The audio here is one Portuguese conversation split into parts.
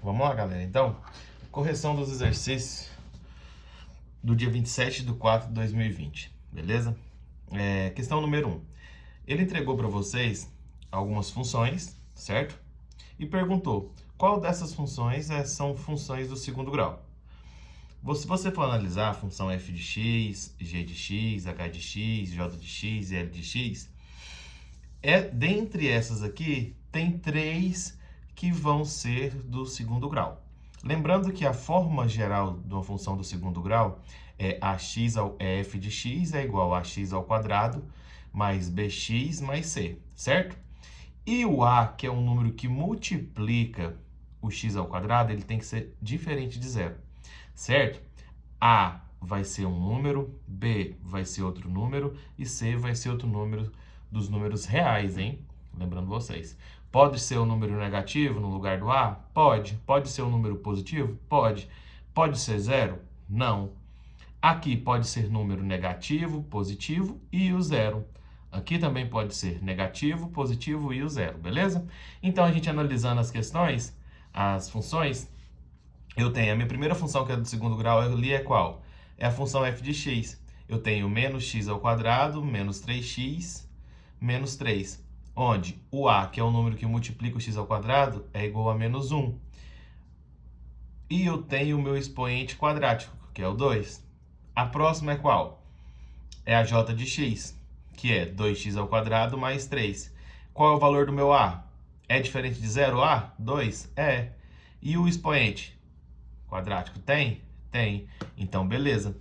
Vamos lá, galera. Então, correção dos exercícios do dia 27/4/2020, beleza? Questão número 1. Ele entregou para vocês algumas funções, certo? E perguntou qual dessas funções são funções do segundo grau. Se você for analisar a função f de x, g de x, h de x, j de x e l de x, dentre essas aqui, tem 3 que vão ser do segundo grau. Lembrando que a forma geral de uma função do segundo grau é f de x é igual a x ao quadrado mais bx mais c, certo? E o a, que é um número que multiplica o x ao quadrado, ele tem que ser diferente de zero, certo? A vai ser um número, b vai ser outro número e c vai ser outro número dos números reais, hein? Lembrando vocês. Pode ser um número negativo no lugar do A? Pode. Pode ser um número positivo? Pode. Pode ser zero? Não. Aqui pode ser número negativo, positivo e o zero. Aqui também pode ser negativo, positivo e o zero, beleza? Então, a gente analisando as questões, as funções, eu tenho a minha primeira função, que é do segundo grau, ali é qual? É a função f de x. Eu tenho menos x ao quadrado, menos 3x, menos 3. Onde o a, que é o número que multiplica o x ao quadrado, é igual a menos 1. E eu tenho o meu expoente quadrático, que é o 2. A próxima é qual? É a j de x, que é 2x ao quadrado mais 3. Qual é o valor do meu a? É diferente de zero a? 2? É. E o expoente quadrático tem? Tem. Então, beleza.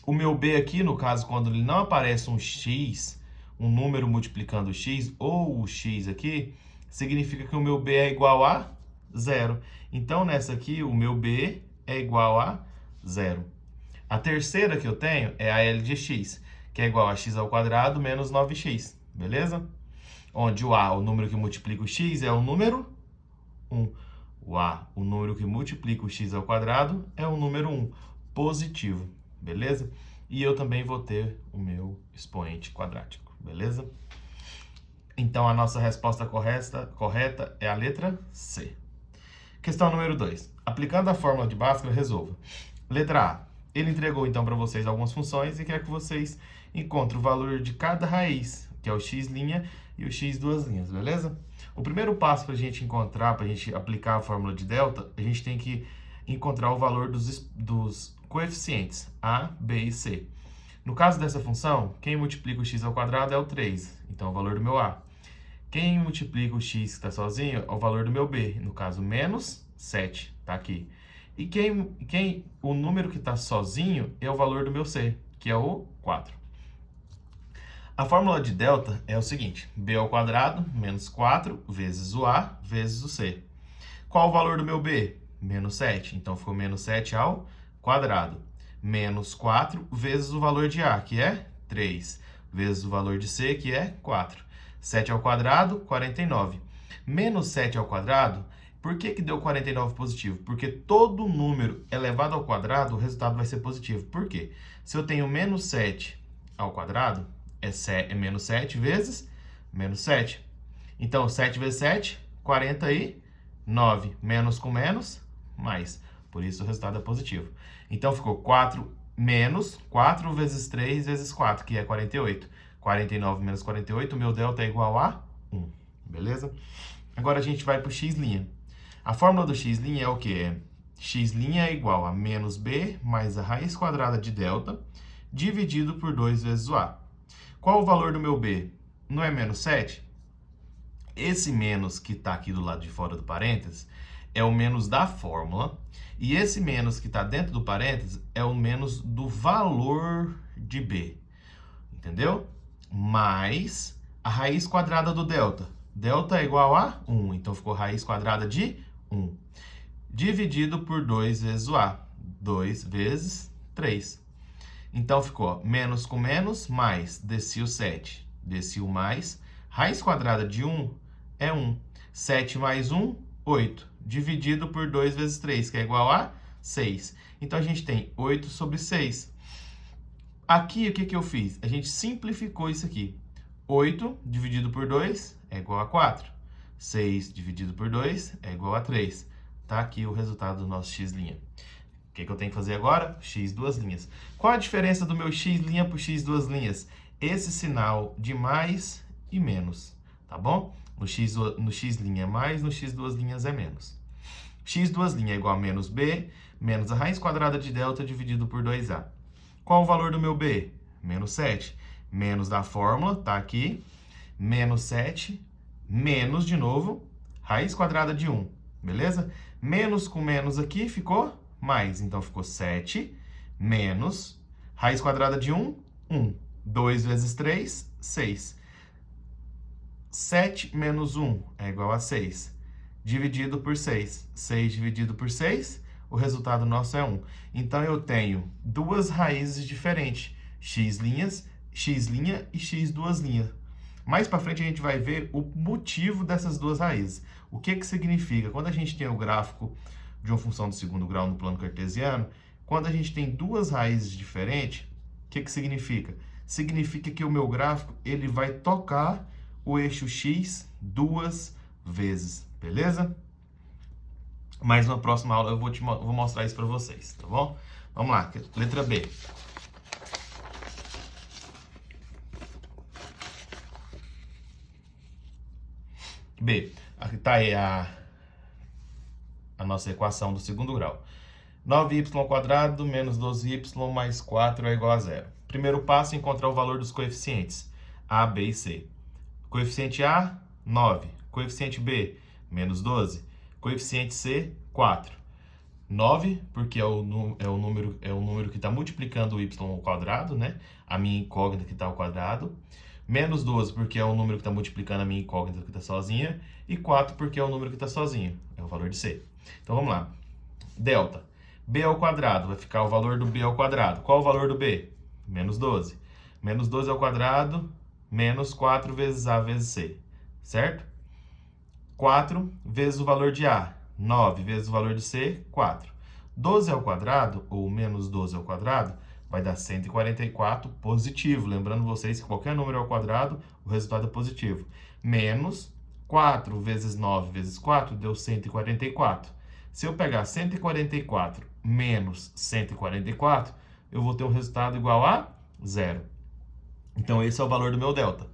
O meu b aqui, no caso, quando ele não aparece um x, um número multiplicando o x, ou o x aqui, significa que o meu b é igual a zero. Então, nessa aqui, o meu b é igual a zero. A terceira que eu tenho é a L de x, que é igual a x ao quadrado menos 9x, beleza? Onde o a, o número que multiplica o x, é o número 1. O a, o número que multiplica o x ao quadrado, é o número 1, positivo, beleza? E eu também vou ter o meu expoente quadrático, beleza? Então, a nossa resposta correta é a letra C. Questão número 2. Aplicando a fórmula de Bhaskara, resolva. Letra A. Ele entregou, então, para vocês algumas funções e quer que vocês encontrem o valor de cada raiz, que é o x' e o x duas linhas, beleza? O primeiro passo para a gente encontrar, para a gente aplicar a fórmula de delta, a gente tem que encontrar o valor dos coeficientes A, B e C. No caso dessa função, quem multiplica o x ao quadrado é o 3, então é o valor do meu A. Quem multiplica o x que está sozinho é o valor do meu B, no caso, menos 7, tá aqui. E o número que está sozinho é o valor do meu C, que é o 4. A fórmula de delta é o seguinte: b ao quadrado menos 4 vezes o a vezes o c. Qual o valor do meu b? Menos 7. Então, ficou menos 7 ao quadrado. Menos 4 vezes o valor de a, que é 3, vezes o valor de c, que é 4. 7 ao quadrado, 49. Menos 7 ao quadrado, por que deu 49 positivo? Porque todo número elevado ao quadrado, o resultado vai ser positivo. Por quê? Se eu tenho menos 7 ao quadrado, é menos 7 vezes menos 7. Então, 7 vezes 7, 49. Menos com menos, mais. Por isso, o resultado é positivo. Então, ficou 4 menos 4 vezes 3 vezes 4, que é 48. 49 menos 48, o meu delta é igual a 1. Beleza? Agora, a gente vai para o x'. A fórmula do x' é o quê? X' é igual a menos b mais a raiz quadrada de delta dividido por 2 vezes o a. Qual o valor do meu b? Não é menos 7? Esse menos que está aqui do lado de fora do parênteses é o menos da fórmula. E esse menos que está dentro do parênteses é o menos do valor de b. Entendeu? Mais a raiz quadrada do delta. Delta é igual a 1. Então, ficou raiz quadrada de 1. Dividido por 2 vezes o a. 2 vezes 3. Então, ficou menos com menos, mais, desci o 7, desci o mais, raiz quadrada de 1 é 1. 7 mais 1, 8, dividido por 2 vezes 3, que é igual a 6. Então, a gente tem 8 sobre 6. Aqui, o que eu fiz? A gente simplificou isso aqui. 8 dividido por 2 é igual a 4. 6 dividido por 2 é igual a 3. Tá aqui o resultado do nosso x'. O que eu tenho que fazer agora? X duas linhas. Qual a diferença do meu x' para o x duas linhas? Esse sinal de mais e menos, tá bom? No x' é mais, no x duas linhas é menos. X duas linhas é igual a menos b, menos a raiz quadrada de delta dividido por 2a. Qual o valor do meu b? Menos 7. Menos da fórmula, tá aqui. Menos 7, menos de novo, raiz quadrada de 1, beleza? Menos com menos aqui ficou mais, então ficou 7 menos raiz quadrada de 1, 1. 2 vezes 3, 6. 7 menos 1 é igual a 6. Dividido por 6. 6 dividido por 6, o resultado nosso é 1. Então, eu tenho duas raízes diferentes, x' e x duas linhas. Mais para frente, a gente vai ver o motivo dessas duas raízes. O que que significa? Quando a gente tem o gráfico de uma função de segundo grau no plano cartesiano, quando a gente tem duas raízes diferentes, o que que significa? Significa que o meu gráfico ele vai tocar o eixo x duas vezes, beleza? Mas na próxima aula eu vou mostrar isso para vocês, tá bom? Vamos lá, letra B. B, aqui está aí a nossa equação do segundo grau. 9y² menos 12y mais 4 é igual a 0. Primeiro passo é encontrar o valor dos coeficientes a, b e c. Coeficiente A, 9. Coeficiente B, menos 12. Coeficiente C, 4. 9, porque é o número que está multiplicando o y ao quadrado, né? A minha incógnita que está ao quadrado. Menos 12, porque é o número que está multiplicando a minha incógnita que está sozinha. E 4, porque é o número que está sozinho. É o valor de C. Então, vamos lá. Delta. B ao quadrado vai ficar o valor do B ao quadrado. Qual o valor do B? Menos 12. Menos 12 ao quadrado, menos 4 vezes A vezes C. Certo? 4 vezes o valor de A. 9 vezes o valor de C, 4. 12 ao quadrado, ou menos 12 ao quadrado, vai dar 144 positivo. Lembrando vocês que qualquer número ao quadrado, o resultado é positivo. Menos 4 vezes 9 vezes 4 deu 144. Se eu pegar 144 menos 144, eu vou ter um resultado igual a 0. Então, esse é o valor do meu delta.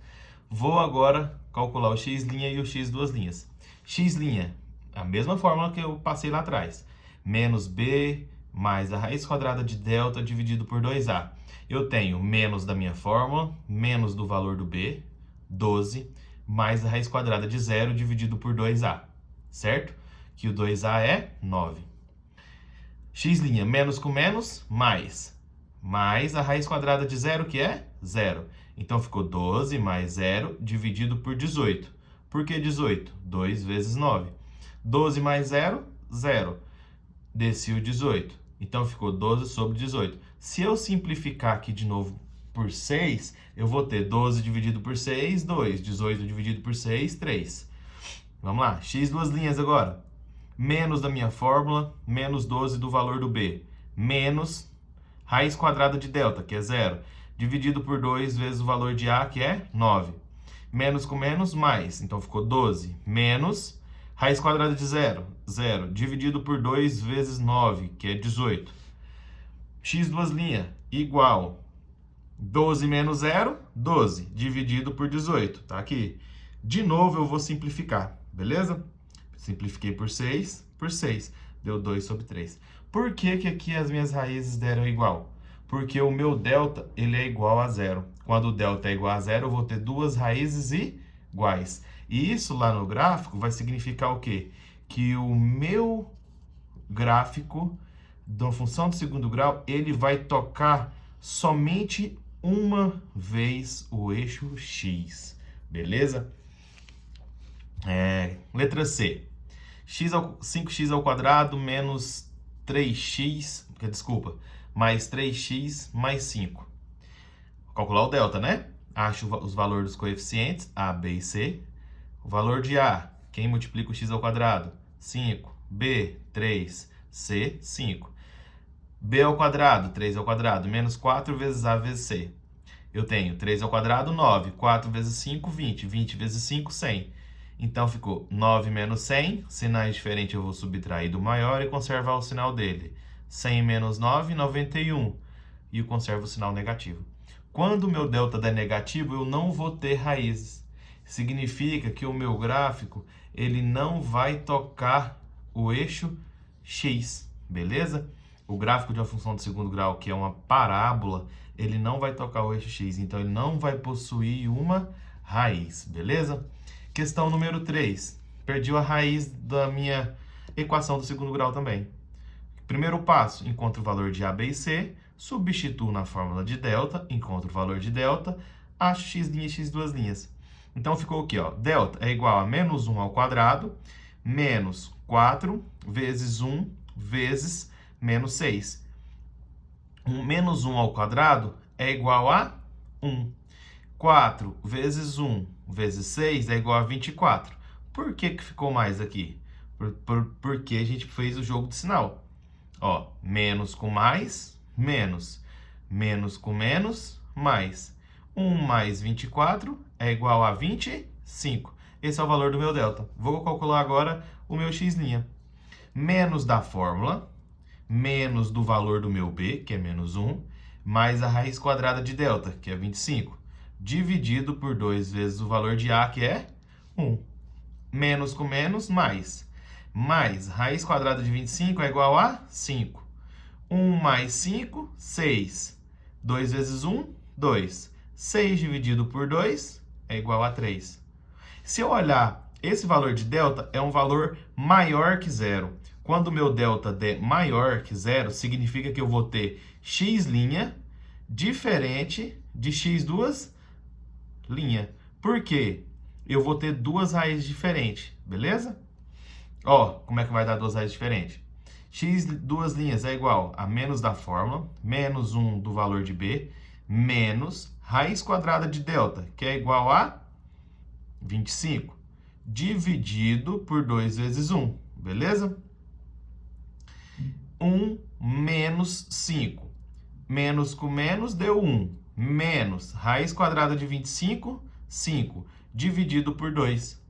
Vou agora calcular o x' e o x duas linhas. X', a mesma fórmula que eu passei lá atrás. Menos b mais a raiz quadrada de delta dividido por 2a. Eu tenho menos da minha fórmula, menos do valor do b, 12, mais a raiz quadrada de 0 dividido por 2a, certo? Que o 2a é 9. X', menos com menos, mais a raiz quadrada de 0, que é 0. Então, ficou 12 mais 0 dividido por 18. Por que 18? 2 vezes 9. 12 mais 0, 0. Desci o 18. Então, ficou 12 sobre 18. Se eu simplificar aqui de novo por 6, eu vou ter 12 dividido por 6, 2. 18 dividido por 6, 3. Vamos lá. X duas linhas agora. Menos da minha fórmula, menos 12 do valor do B. Menos raiz quadrada de delta, que é 0. Dividido por 2 vezes o valor de A, que é 9. Menos com menos, mais. Então, ficou 12. Menos raiz quadrada de 0, 0. Dividido por 2 vezes 9, que é 18. X duas linhas, igual 12 menos 0, 12. Dividido por 18, tá aqui. De novo, eu vou simplificar, beleza? Simplifiquei por 6, deu 2 sobre 3. Por que que aqui as minhas raízes deram igual? Porque o meu delta, ele é igual a 0. Quando o delta é igual a 0, eu vou ter duas raízes iguais. E isso lá no gráfico vai significar o quê? Que o meu gráfico da função de segundo grau, ele vai tocar somente uma vez o eixo x, beleza? Letra C. 5x ao quadrado menos 3x, desculpa, mais 3x mais 5. Vou calcular o delta, né? Acho os valores dos coeficientes, A, B e C. O valor de A, quem multiplica o x ao quadrado? 5. B, 3. C, 5. B ao quadrado, 3 ao quadrado, menos 4 vezes A vezes C. Eu tenho 3 ao quadrado, 9. 4 vezes 5, 20. 20 vezes 5, 100. Então, ficou 9 menos 100. Sinais diferentes eu vou subtrair do maior e conservar o sinal dele. 100 menos 9, 91. E eu conservo o sinal negativo. Quando o meu delta der negativo, eu não vou ter raízes. Significa que o meu gráfico ele não vai tocar o eixo X, beleza? O gráfico de uma função de segundo grau, que é uma parábola, ele não vai tocar o eixo X, então ele não vai possuir uma raiz, beleza? Questão número 3. Perdi a raiz da minha equação do segundo grau também. Primeiro passo, encontro o valor de A, B e C, substituo na fórmula de delta, encontro o valor de delta, acho x' e x2'. Então ficou aqui, ó, delta é igual a menos 1 ao quadrado, menos 4 vezes 1 vezes menos 6. Menos 1 ao quadrado é igual a 1. 4 vezes 1 vezes 6 é igual a 24. Por que que ficou mais aqui? Porque a gente fez o jogo de sinal. Ó, menos com mais, menos. Menos com menos, mais. 1 mais 24 é igual a 25. Esse é o valor do meu delta. Vou calcular agora o meu x'. Menos da fórmula, menos do valor do meu b, que é menos 1, mais a raiz quadrada de delta, que é 25, dividido por 2 vezes o valor de a, que é 1. Menos com menos, mais. Mais raiz quadrada de 25 é igual a 5. 1 mais 5, 6. 2 vezes 1, 2. 6 dividido por 2 é igual a 3. Se eu olhar, esse valor de delta é um valor maior que zero. Quando o meu delta der maior que zero, significa que eu vou ter x' diferente de x2'. Por quê? Eu vou ter duas raízes diferentes, beleza? Ó, como é que vai dar duas raízes diferentes? x' é igual a menos da fórmula, menos 1 do valor de b, menos raiz quadrada de delta, que é igual a 25, dividido por 2 vezes 1, beleza? 1 menos 5. Menos com menos deu 1. Menos raiz quadrada de 25, 5, dividido por 2.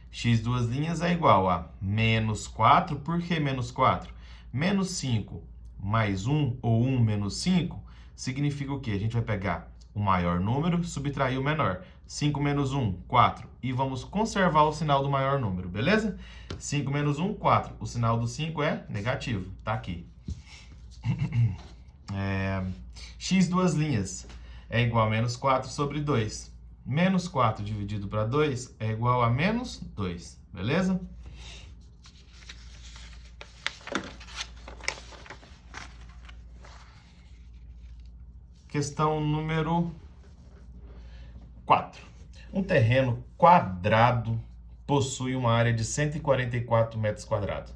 x' é igual a menos 4. Por que menos 4? Menos 5 mais 1, ou 1 menos 5, significa o quê? A gente vai pegar o maior número, subtrair o menor. 5 menos 1, 4. E vamos conservar o sinal do maior número, beleza? 5 menos 1, 4. O sinal do 5 é negativo, tá aqui. x' é igual a menos 4 sobre 2. Menos 4 dividido para 2 é igual a menos 2, beleza? Questão número 4. Um terreno quadrado possui uma área de 144 metros quadrados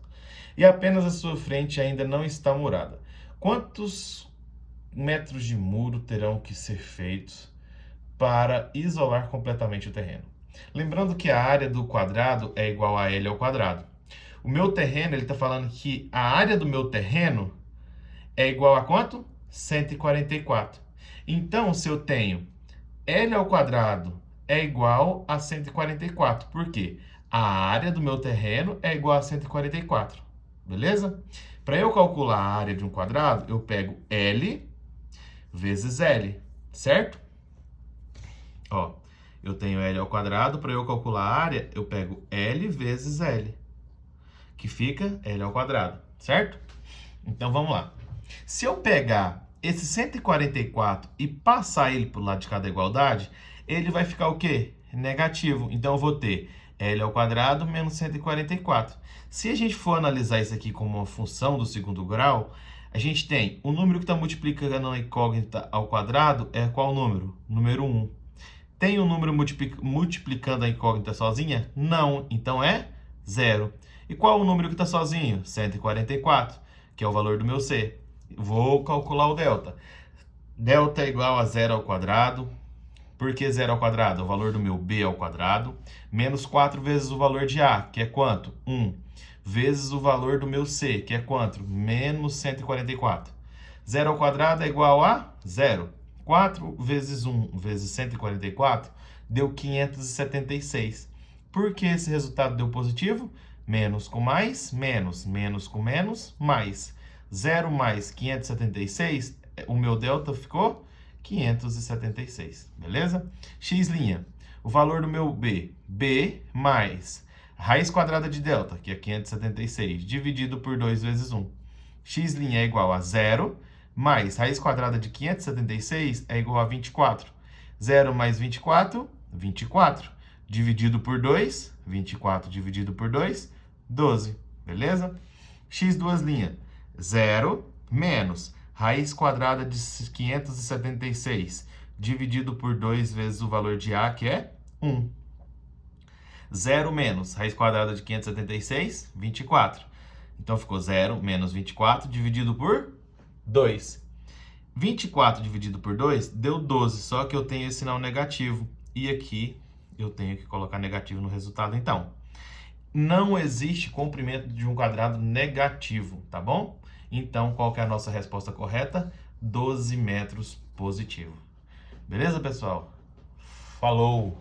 e apenas a sua frente ainda não está murada. Quantos metros de muro terão que ser feitos para isolar completamente o terreno? Lembrando que a área do quadrado é igual a L ao quadrado. O meu terreno, ele está falando que a área do meu terreno é igual a quanto? 144. Então, se eu tenho L ao quadrado é igual a 144. Por quê? A área do meu terreno é igual a 144. Beleza? Para eu calcular a área de um quadrado, eu pego L vezes L, certo? Ó, eu tenho L ao quadrado, para eu calcular a área, eu pego L vezes L, que fica L ao quadrado, certo? Então, vamos lá. Se eu pegar esse 144 e passar ele para o lado de cada igualdade, ele vai ficar o quê? Negativo. Então, eu vou ter L ao quadrado menos 144. Se a gente for analisar isso aqui como uma função do segundo grau, a gente tem o número que está multiplicando a incógnita ao quadrado é qual número? Número 1. Tem um número multiplicando a incógnita sozinha? Não. Então, é 0. E qual o número que está sozinho? 144, que é o valor do meu C. Vou calcular o delta. Delta é igual a 0 ao quadrado. Por que 0 ao quadrado? O valor do meu B ao quadrado. Menos 4 vezes o valor de A, que é quanto? 1. Vezes o valor do meu C, que é quanto? Menos 144. 0 ao quadrado é igual a 0. 4 vezes 1 vezes 144 deu 576. Por que esse resultado deu positivo? Menos com mais, menos, menos com menos, mais. 0 mais 576, o meu delta ficou 576, beleza? X', o valor do meu b mais raiz quadrada de delta, que é 576, dividido por 2 vezes 1. X' é igual a 0, mais raiz quadrada de 576 é igual a 24. 0 mais 24, 24. Dividido por 2, 24 dividido por 2, 12, beleza? X duas linhas, 0 menos raiz quadrada de 576, dividido por 2 vezes o valor de A, que é 1. 0 menos raiz quadrada de 576, 24. Então, ficou 0 menos 24 dividido por 2. 24 dividido por 2 deu 12, só que eu tenho esse sinal negativo. E aqui eu tenho que colocar negativo no resultado, então. Não existe comprimento de um quadrado negativo, tá bom? Então, qual que é a nossa resposta correta? 12 metros positivo. Beleza, pessoal? Falou!